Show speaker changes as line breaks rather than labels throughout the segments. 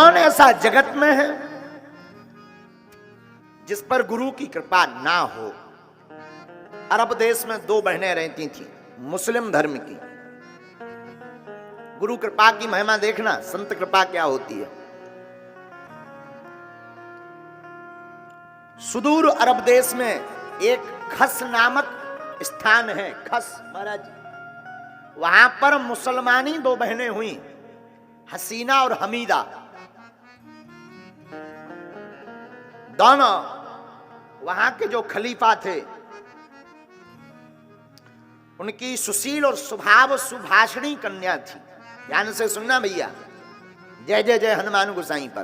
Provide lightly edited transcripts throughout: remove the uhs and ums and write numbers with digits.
कौन ऐसा जगत में है जिस पर गुरु की कृपा ना हो। अरब देश में दो बहनें रहती थी, मुस्लिम धर्म की। गुरु कृपा की महिमा देखना, संत कृपा क्या होती है। सुदूर अरब देश में एक खस नामक स्थान है, खस महाराज। वहां पर मुसलमानी दो बहनें हुई, हसीना और हमीदा। दोनों वहां के जो खलीफा थे, उनकी सुशील और स्वभाव सुभाषणी कन्या थी। ध्यान से सुनना भैया, जय जय जय हनुमान गोसाई पर,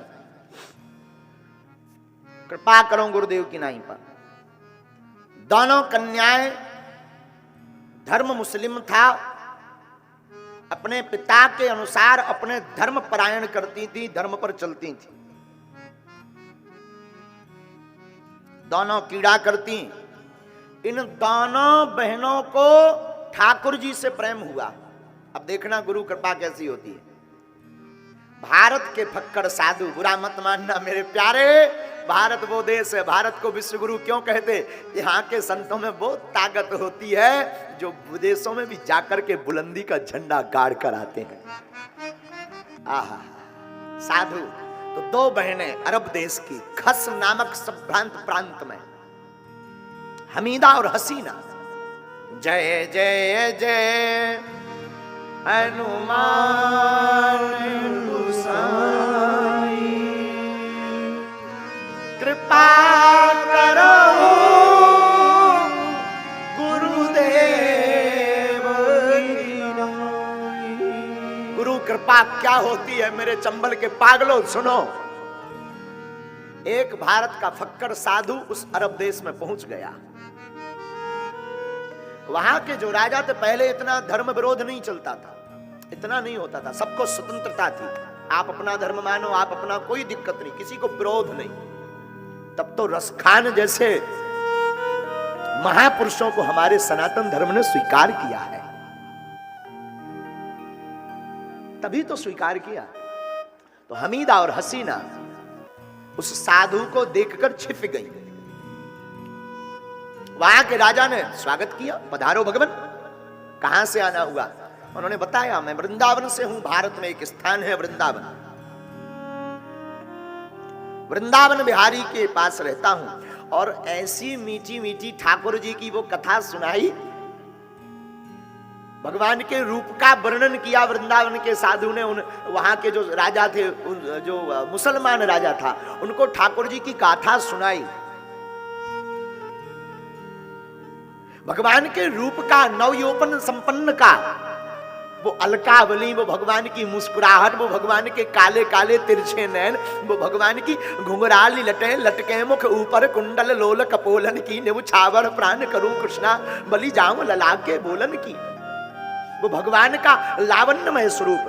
कृपा करो गुरुदेव की नाई पर। दोनों कन्याएं, धर्म मुस्लिम था, अपने पिता के अनुसार अपने धर्म परायण करती थी, धर्म पर चलती थी। दोनों कीड़ा करती। इन दोनों बहनों को ठाकुर जी से प्रेम हुआ। अब देखना गुरु कृपा कैसी होती है। भारत के फक्कड़ साधु, बुरा मत मानना मेरे प्यारे, भारत वो देश है, भारत को विश्व गुरु क्यों कहते। यहाँ के संतों में बहुत ताकत होती है, जो विदेशों में भी जाकर के बुलंदी का झंडा गाड़ कर आते हैं। आहा, साधु। तो दो बहनें अरब देश की, खस नामक संभ्रांत प्रांत में, हमीदा और हसीना। जय जय जय हनुमान गोसाई, कृपा करो गुरुदेव की नाई। गुरु कृपा क्या होती है मेरे चंबल के पागलों, सुनो। एक भारत का फक्कड़ साधु उस अरब देश में पहुंच गया। वहां के जो राजा थे, पहले इतना धर्म विरोध नहीं चलता था, इतना नहीं होता था, सबको स्वतंत्रता थी। आप अपना धर्म मानो, आप अपना, कोई दिक्कत नहीं, किसी को विरोध नहीं। तब तो रसखान जैसे महापुरुषों को हमारे सनातन धर्म ने स्वीकार किया है, तभी तो स्वीकार किया। तो हमीदा और हसीना उस साधु को देखकर छिप गई। वहां के राजा ने स्वागत किया, पधारो भगवान। कहां से आना हुआ? उन्होंने बताया, मैं वृंदावन से हूं, भारत में एक स्थान है वृंदावन, वृंदावन बिहारी के पास रहता हूं। और ऐसी मीठी मीठी ठाकुर जी की वो कथा सुनाई, भगवान के रूप का वर्णन किया वृंदावन के साधु ने। वहां के जो राजा थे, जो मुसलमान राजा था, उनको ठाकुर जी की गाथा सुनाई। भगवान के रूप का, नवयौवन संपन्न का, वो अलकावली, वो भगवान की मुस्कुराहट, वो भगवान के काले काले तिरछे नैन, वो भगवान की घुंघराली लटे, लटके मुख, ऊपर कुंडल लोल कपोलन की, नेव छावर प्राण करूं कृष्णा, बलि जाऊं लला के बोलन की। वो भगवान का लावण्यमय स्वरूप,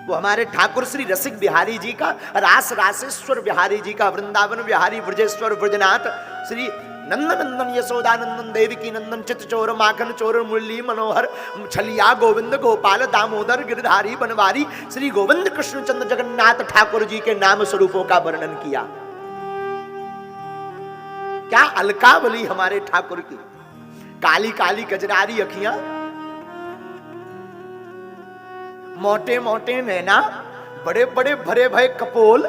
वो हमारे ठाकुर श्री रसिक बिहारी जी का, रास रासेश्वर बिहारी जी का, वृंदावन बिहारी, ब्रजेश्वर ब्रजनाथ श्री नंदनंदन यशोदानंदन देवकी नंदन, चित चोर माखन चोर, मुरली मनोहर, छलिया गोविंद गोपाल दामोदर गिरधारी बनवारी, श्री गोविंद कृष्ण चंद्र जगन्नाथ ठाकुर जी के नाम स्वरूपों का वर्णन किया। क्या अलकावली हमारे ठाकुर की, काली काली कजरारी अखियां, मोटे मोटे नैना, बड़े बड़े भरे भरे कपोल,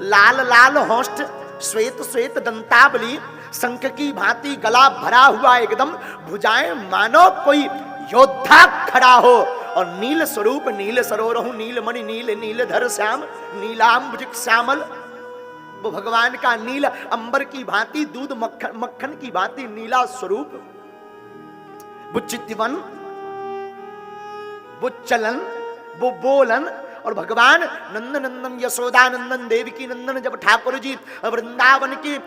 लाल लाल होष्ठ, श्वेत श्वेत दंतावली, शंख की भांति गला भरा हुआ एकदम, भुजाएं मानो कोई योद्धा खड़ा हो, और नील स्वरूप, नील सरोरहु नीलमणि नील नीलधर श्याम, नीलांबुज श्यामल। वो भगवान का नील अंबर की भांति, दूध मक्खन मक्खन की भांति नीला स्वरूप, वो चितवन, वो चलन, वो बोलन। और भगवान नंदनंदन यशोदानंदन देवकी नंदन, जब ठाकुर जी वृंदावन की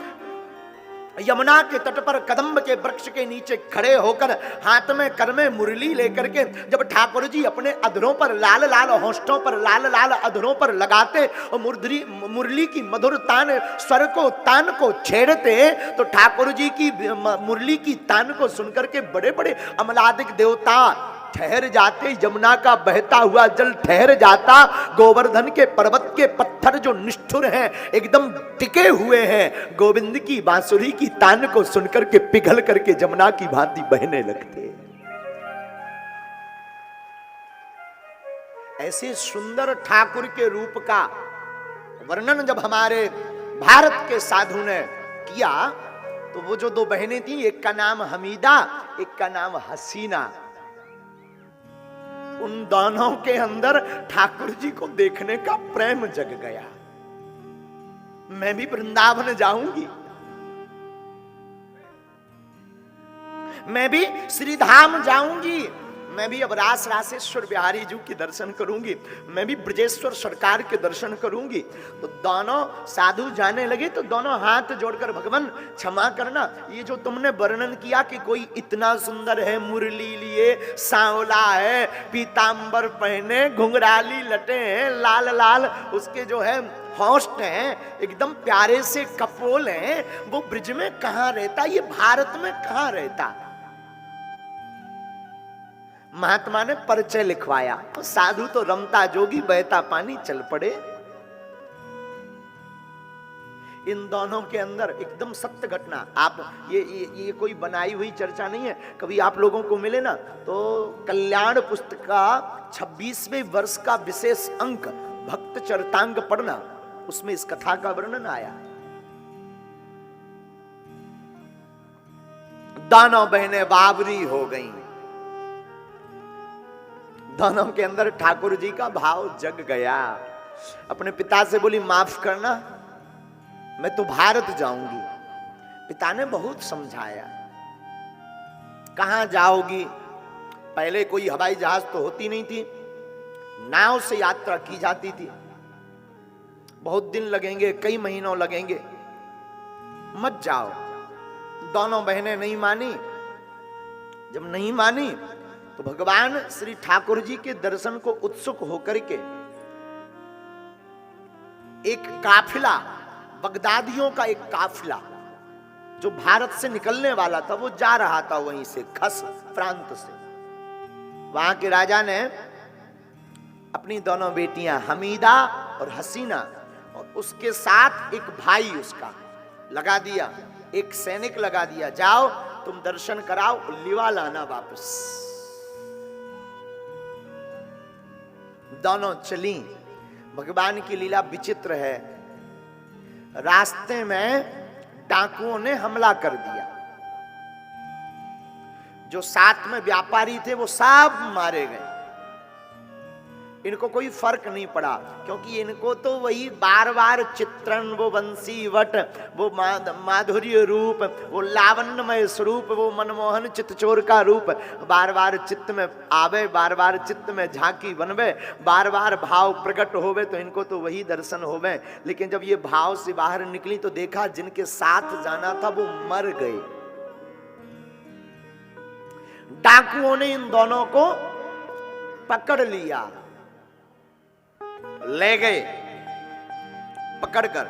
यमुना के तट पर कदम्ब के वृक्ष के नीचे खड़े होकर हाथ में कर में मुरली लेकर के, जब ठाकुर जी अपने अधरों पर, लाल लाल होंठों पर, लाल लाल अधरों पर लगाते और मुरली की मधुर तान, स्वर को, तान को छेड़ते, तो ठाकुर जी की मुरली की तान को सुनकर के बड़े बड़े अमलादिक देवता ठहर जाते, यमुना का बहता हुआ जल ठहर जाता, गोवर्धन के पर्वत के पत्थर जो निष्ठुर हैं एकदम टिके हुए हैं, गोविंद की बांसुरी की तान को सुनकर के पिघल करके जमुना की भांति बहने लगते। ऐसे सुंदर ठाकुर के रूप का वर्णन जब हमारे भारत के साधु ने किया तो वो जो दो बहनें थी, एक का नाम हमीदा, एक का नाम हसीना, उन दोनों के अंदर ठाकुर जी को देखने का प्रेम जग गया। मैं भी वृंदावन जाऊंगी, मैं भी श्रीधाम जाऊंगी, मैं भी अब रास रासेश्वर बिहारी जी के दर्शन करूंगी, मैं भी ब्रजेश्वर सरकार के दर्शन करूंगी। तो दोनों साधु जाने लगे तो दोनों हाथ जोड़कर, भगवान क्षमा करना, ये जो तुमने वर्णन किया कि कोई इतना सुंदर है, मुरली लिए, सांवला है, पीतांबर पहने, घुंघराली लटे हैं, लाल लाल उसके जो है होस्ट हैं, एकदम प्यारे से कपोल हैं, वो ब्रिज में कहां रहता, ये भारत में कहां रहता। महात्मा ने परिचय लिखवाया तो साधु तो रमता जोगी बहता पानी चल पड़े। इन दोनों के अंदर एकदम सत्य घटना, आप ये कोई बनाई हुई चर्चा नहीं है। कभी आप लोगों को मिले ना तो कल्याण पुस्तक का 26वें वर्ष का विशेष अंक भक्त चरितांग पढ़ना, उसमें इस कथा का वर्णन आया। दोनों बहनें बाबरी हो गईं, दोनों के अंदर ठाकुर जी का भाव जग गया। अपने पिता से बोली माफ करना, मैं तो भारत जाऊंगी। पिता ने बहुत समझाया, कहां जाओगी, पहले कोई हवाई जहाज तो होती नहीं थी, नाव से यात्रा की जाती थी, बहुत दिन लगेंगे, कई महीनों लगेंगे, मत जाओ। दोनों बहनें नहीं मानी। जब नहीं मानी तो भगवान श्री ठाकुर जी के दर्शन को उत्सुक होकर के एक काफिला, बगदादियों का एक काफिला जो भारत से निकलने वाला था, वो जा रहा था वहीं से, खस प्रांत से। वहां के राजा ने अपनी दोनों बेटियां हमीदा और हसीना और उसके साथ एक भाई उसका लगा दिया, एक सैनिक लगा दिया, जाओ तुम दर्शन कराओ, लिवा लाना वापस। दोनों चली। भगवान की लीला विचित्र है। रास्ते में डाकुओं ने हमला कर दिया, जो साथ में व्यापारी थे वो सब मारे गए। इनको कोई फर्क नहीं पड़ा, क्योंकि इनको तो वही बार बार चित्रण, वो बंसी वट, वो माधुर्य रूप, वो लावण्यमय स्वरूप, वो मनमोहन चित्तचोर का रूप बार बार चित्त में आवे, बार बार चित्त में झांकी बनवे, बार बार भाव प्रकट होवे, तो इनको तो वही दर्शन होवे। लेकिन जब ये भाव से बाहर निकली तो देखा जिनके साथ जाना था वो मर गए। डाकुओं ने इन दोनों को पकड़ लिया, ले गए पकड़कर।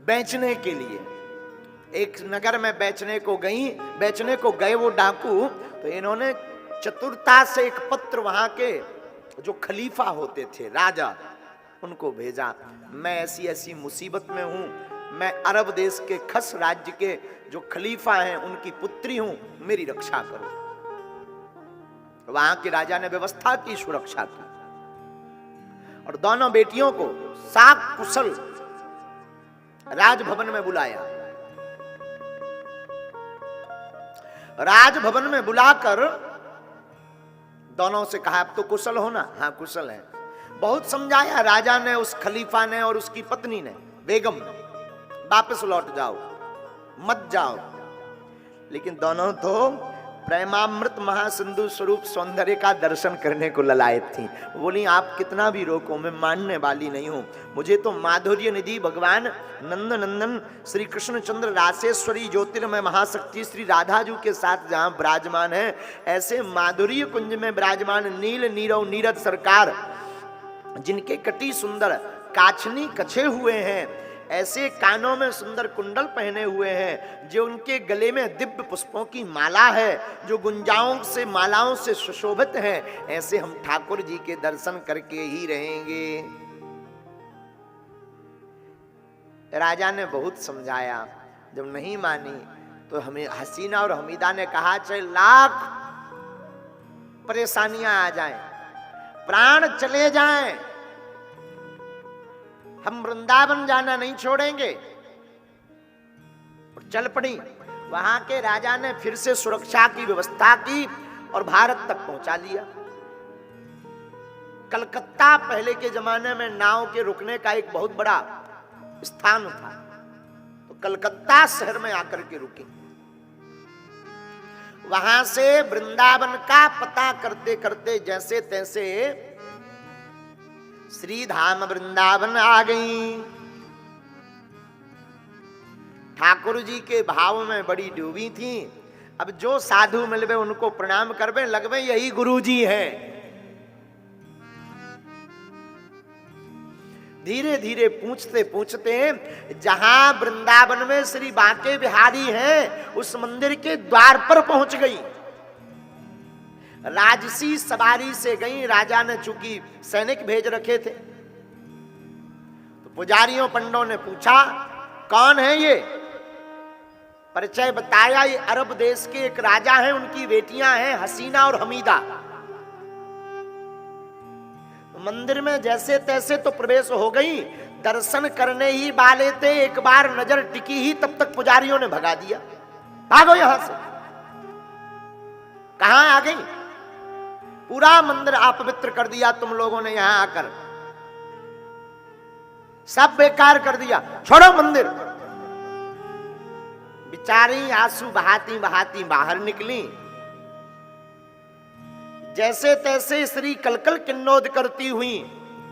बेचने के लिए एक नगर में बेचने को गए वो डाकू। तो इन्होंने चतुरता से एक पत्र वहां के जो खलीफा होते थे, राजा, उनको भेजा, मैं ऐसी ऐसी मुसीबत में हूं, मैं अरब देश के खस राज्य के जो खलीफा हैं उनकी पुत्री हूं, मेरी रक्षा करो। वहां के राजा ने व्यवस्था की, सुरक्षा की, और दोनों बेटियों को साक कुशल राजभवन में बुलाया। राजभवन में बुलाकर दोनों से कहा, अब तो कुशल हो ना? हाँ कुशल है। बहुत समझाया राजा ने, उस खलीफा ने और उसकी पत्नी ने, बेगम ने, वापस लौट जाओ, मत जाओ। लेकिन दोनों तो प्रेमामृत महासिंधु स्वरूप सौंदर्य का दर्शन करने को ललायत थी। बोली आप कितना भी रोको, मैं मानने वाली नहीं हूं। मुझे तो माधुर्य निधि भगवान नंद नंदन श्री कृष्णचंद्र रासेश्वरी ज्योतिर्मय महाशक्ति श्री राधा जी के साथ जहां विराजमान है, ऐसे माधुर्य कुंज में विराजमान नील नीरव नीरज सरकार, जिनके कटी सुंदर काछनी कछे हुए हैं, ऐसे कानों में सुंदर कुंडल पहने हुए हैं, जो उनके गले में दिव्य पुष्पों की माला है, जो गुंजाओं से मालाओं से सुशोभित है, ऐसे हम ठाकुर जी के दर्शन करके ही रहेंगे। राजा ने बहुत समझाया, जब नहीं मानी तो हमें हसीना और हमीदा ने कहा, चाहे लाख परेशानियां आ जाएं, प्राण चले जाएं, हम वृंदावन जाना नहीं छोड़ेंगे। और चल पड़ी। वहां के राजा ने फिर से सुरक्षा की व्यवस्था की और भारत तक पहुंचा लिया। कलकत्ता पहले के जमाने में नाव के रुकने का एक बहुत बड़ा स्थान था, तो कलकत्ता शहर में आकर के रुके। वहां से वृंदावन का पता करते करते जैसे तैसे श्री धाम वृंदावन आ गई। ठाकुर जी के भाव में बड़ी डूबी थी। अब जो साधु मिलवे उनको प्रणाम करवे लगवे, यही गुरु जी हैं। धीरे धीरे पूछते पूछते जहां वृंदावन में श्री बांके बिहारी हैं, उस मंदिर के द्वार पर पहुंच गई। राजसी सवारी से गई। राजा ने चूंकि सैनिक भेज रखे थे, तो पुजारियों पंडों ने पूछा, कौन है ये? परिचय बताया, ये अरब देश के एक राजा हैं, उनकी बेटियां हैं हसीना और हमीदा। मंदिर में जैसे तैसे तो प्रवेश हो गई, दर्शन करने ही वाले थे, एक बार नजर टिकी ही तब तक पुजारियों ने भगा दिया, भागो यहां से। कहां आ गई? पूरा मंदिर अपवित्र कर दिया तुम लोगों ने, यहां आकर सब बेकार कर दिया, छोड़ो मंदिर। बिचारी आंसू बहाती बहाती बाहर निकली। जैसे तैसे श्री कलकल किन्नौद करती हुई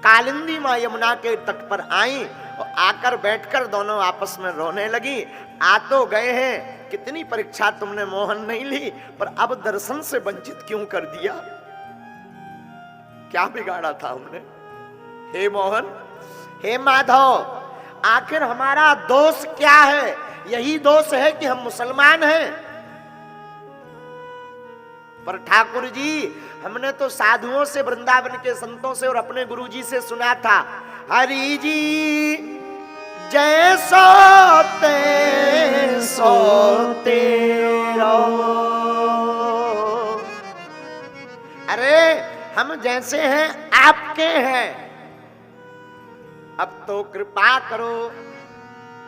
कालिंदी मां यमुना के तट पर आई और आकर बैठकर दोनों आपस में रोने लगी। आ तो गए हैं, कितनी परीक्षा तुमने मोहन नहीं ली, पर अब दर्शन से वंचित क्यों कर दिया? क्या बिगाड़ा था हमने? हे मोहन, हे माधव, आखिर हमारा दोष क्या है? यही दोष है कि हम मुसलमान हैं। पर ठाकुर जी, हमने तो साधुओं से, वृंदावन के संतों से और अपने गुरु जी से सुना था, हरि जी जैसो तैसो तेरो। अरे हम जैसे हैं आपके हैं, अब तो कृपा करो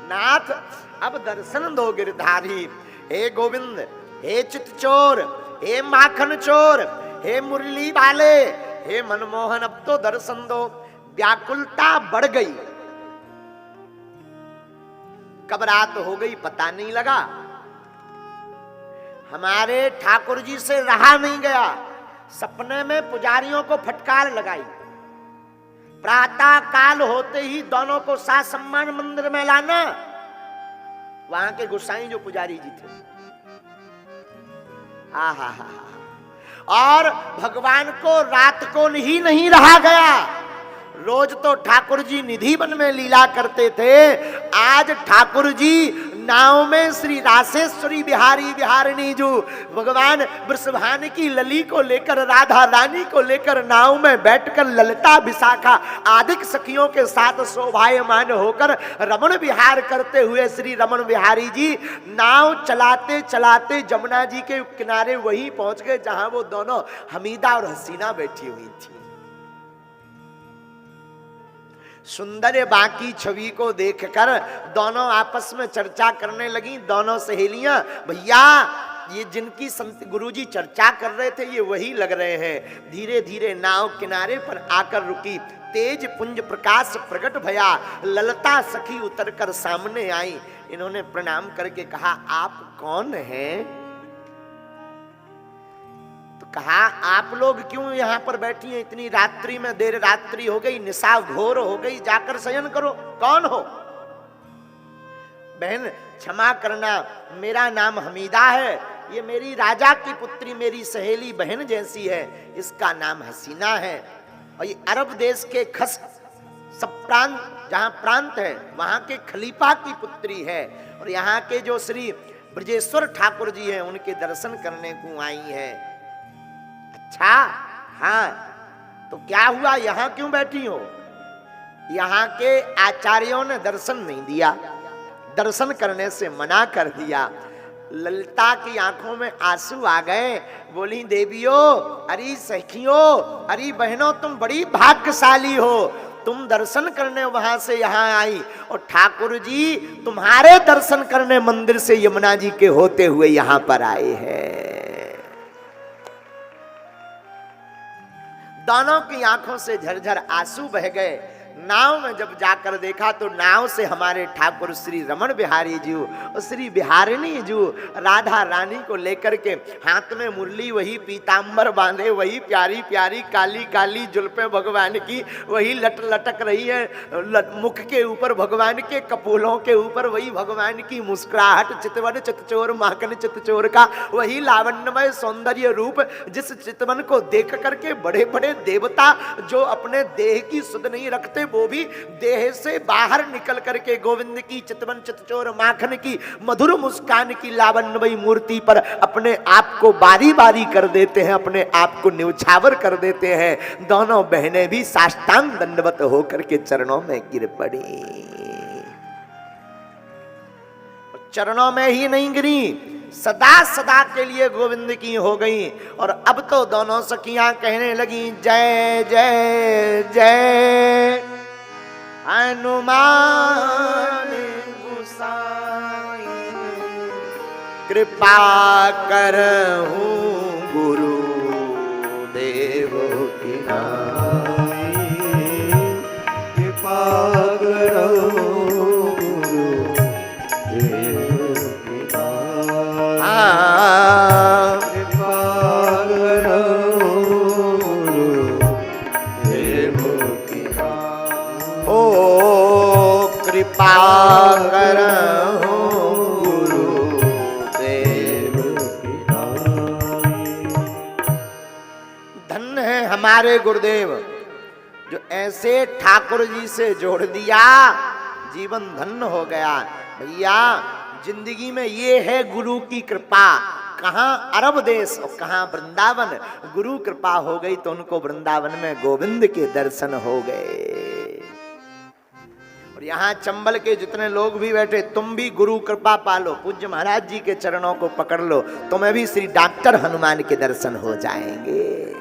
नाथ, अब दर्शन दो गिरधारी। हे गोविंद, हे चितचोर, हे माखन चोर, हे मुरली वाले, हे मनमोहन, अब तो दर्शन दो। व्याकुलता बढ़ गई। कब रात हो गई पता नहीं लगा। हमारे ठाकुर जी से रहा नहीं गया। सपने में पुजारियों को फटकार लगाई। प्रातः काल होते ही दोनों को साथ सम्मान मंदिर में लाना। वहां के गोसाई जो पुजारी जी थे, आहा हा, और भगवान को रात को ही नहीं रहा गया। रोज तो ठाकुर जी निधिवन में लीला करते थे, आज ठाकुर जी नाव में श्री रासेश्वरी बिहारी बिहारिणी जो भगवान वृषभान की लली को लेकर, राधा रानी को लेकर नाव में बैठकर ललिता विशाखा आदि सखियों के साथ शोभायमान होकर रमण विहार करते हुए श्री रमण बिहारी जी नाव चलाते चलाते जमुना जी के किनारे वहीं पहुंच गए जहां वो दोनों हमीदा और हसीना बैठी हुई थी। सुंदर बाकी छवि को देखकर दोनों आपस में चर्चा करने लगी। दोनों सहेलियां, भैया ये जिनकी गुरुजी चर्चा कर रहे थे ये वही लग रहे हैं। धीरे धीरे नाव किनारे पर आकर रुकी। तेज पुंज प्रकाश प्रकट भया। ललता सखी उतरकर सामने आई। इन्होंने प्रणाम करके कहा, आप कौन हैं? कहा, आप लोग क्यों यहाँ पर बैठी हैं? इतनी रात्रि में, देर रात्रि हो गई, निशा घोर हो गई, जाकर शयन करो। कौन हो? बहन क्षमा करना, मेरा नाम हमीदा है। ये मेरी राजा की पुत्री, मेरी सहेली बहन जैसी है। इसका नाम हसीना है। और ये अरब देश के खस सब प्रांत, जहां प्रांत है वहां के खलीफा की पुत्री है और यहाँ के जो श्री ब्रजेश्वर ठाकुर जी हैं उनके दर्शन करने को आई है। अच्छा, हाँ, तो क्या हुआ, यहाँ क्यों बैठी हो? यहाँ के आचार्यों ने दर्शन नहीं दिया, दर्शन करने से मना कर दिया। ललिता की आंखों में आंसू आ गए, बोली देवियों, अरे सखियों, अरे बहनों, तुम बड़ी भाग्यशाली हो, तुम दर्शन करने वहां से यहाँ आई और ठाकुर जी तुम्हारे दर्शन करने मंदिर से यमुना जी के होते हुए यहाँ पर आए हैं। दोनों की आंखों से झरझर आंसू बह गए। नाव में जब जाकर देखा तो नाव से हमारे ठाकुर श्री रमण बिहारी जी और श्री बिहारिणी जी राधा रानी को लेकर के हाथ में मुरली, वही पीतांबर बांधे, वही प्यारी प्यारी काली काली जुल्फे भगवान की वही लटक रही है, मुख के ऊपर भगवान के कपोलों के ऊपर वही भगवान की मुस्कुराहट, चितवन चितचोर माखन चितचोर का वही लावण्यमय सौंदर्य रूप, जिस चितवन को देख करके बड़े बड़े देवता जो अपने देह की सुध नहीं रखते वो भी देह से बाहर निकल करके गोविंद की चितवन चितचोर माखन की मधुर मुस्कान की लावण्यमयी मूर्ति पर अपने आप को बारी बारी कर देते हैं, अपने आप को न्यौछावर कर देते हैं। दोनों बहनें भी साष्टांग दंडवत होकर के चरणों में गिर पड़ी। चरणों में ही नहीं गिरी, सदा सदा के लिए गोविंद की हो गई। और अब तो दोनों सखियां कहने लगी, जय जय जय हनुमान गोसाई, कृपा करहूं गुरु देव की नाई,
कृपा करहूं गुरु देव की नाई, कृपा करहूं गुरु देव की नाई,
ओ कृपा करहूं गुरु देव की नाई। धन्य है हमारे गुरुदेव जो ऐसे ठाकुर जी से जोड़ दिया, जीवन धन्य हो गया। भैया जिंदगी में ये है गुरु की कृपा। कहाँ अरब देश और कहाँ वृंदावन, गुरु कृपा हो गई तो उनको वृंदावन में गोविंद के दर्शन हो गए। और यहाँ चंबल के जितने लोग भी बैठे, तुम भी गुरु कृपा पालो, पूज्य महाराज जी के चरणों को पकड़ लो, तुम्हें भी श्री डॉक्टर हनुमान के दर्शन हो जाएंगे।